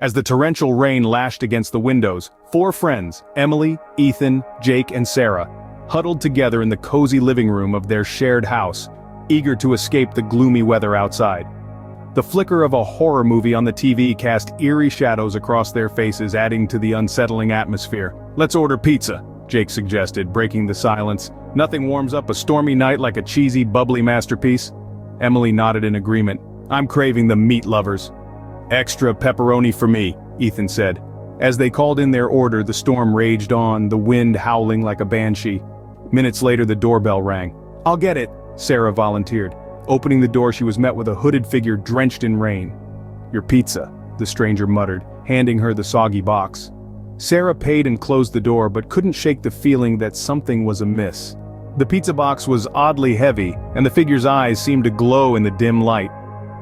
As the torrential rain lashed against the windows, four friends, Emily, Ethan, Jake, and Sarah, huddled together in the cozy living room of their shared house, eager to escape the gloomy weather outside. The flicker of a horror movie on the TV cast eerie shadows across their faces, adding to the unsettling atmosphere. "Let's order pizza," Jake suggested, breaking the silence. "Nothing warms up a stormy night like a cheesy, bubbly masterpiece." Emily nodded in agreement. "I'm craving the meat lovers." "Extra pepperoni for me," Ethan said. As they called in their order, the storm raged on, the wind howling like a banshee. Minutes later, the doorbell rang. "I'll get it," Sarah volunteered. Opening the door, she was met with a hooded figure drenched in rain. "Your pizza," the stranger muttered, handing her the soggy box. Sarah paid and closed the door, but couldn't shake the feeling that something was amiss. The pizza box was oddly heavy, and the figure's eyes seemed to glow in the dim light.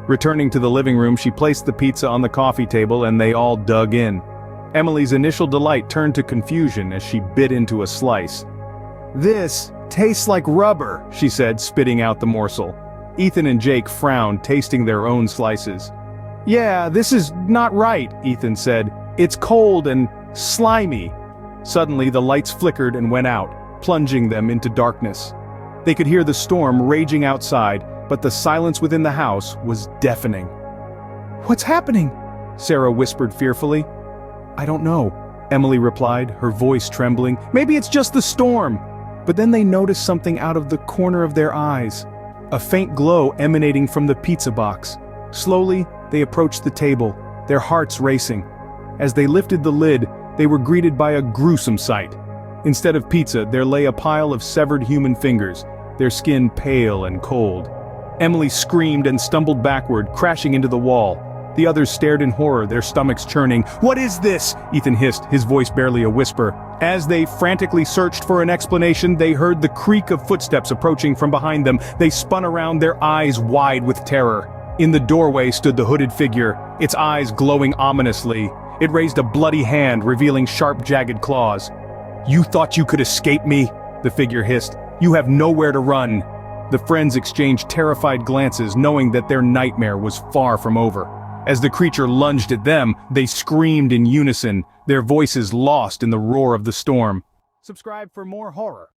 Returning to the living room, she placed the pizza on the coffee table and they all dug in. Emily's initial delight turned to confusion as she bit into a slice. "This tastes like rubber," she said, spitting out the morsel. Ethan and Jake frowned, tasting their own slices. "Yeah, this is not right," Ethan said. "It's cold and slimy." Suddenly, the lights flickered and went out, plunging them into darkness. They could hear the storm raging outside, but the silence within the house was deafening. "What's happening?" Sarah whispered fearfully. "I don't know," Emily replied, her voice trembling. "Maybe it's just the storm." But then they noticed something out of the corner of their eyes. A faint glow emanating from the pizza box. Slowly, they approached the table, their hearts racing. As they lifted the lid, they were greeted by a gruesome sight. Instead of pizza, there lay a pile of severed human fingers, their skin pale and cold. Emily screamed and stumbled backward, crashing into the wall. The others stared in horror, their stomachs churning. "What is this?" Ethan hissed, his voice barely a whisper. As they frantically searched for an explanation, they heard the creak of footsteps approaching from behind them. They spun around, their eyes wide with terror. In the doorway stood the hooded figure, its eyes glowing ominously. It raised a bloody hand, revealing sharp, jagged claws. "You thought you could escape me?" the figure hissed. "You have nowhere to run." The friends exchanged terrified glances, knowing that their nightmare was far from over. As the creature lunged at them, they screamed in unison, their voices lost in the roar of the storm. Subscribe for more horror.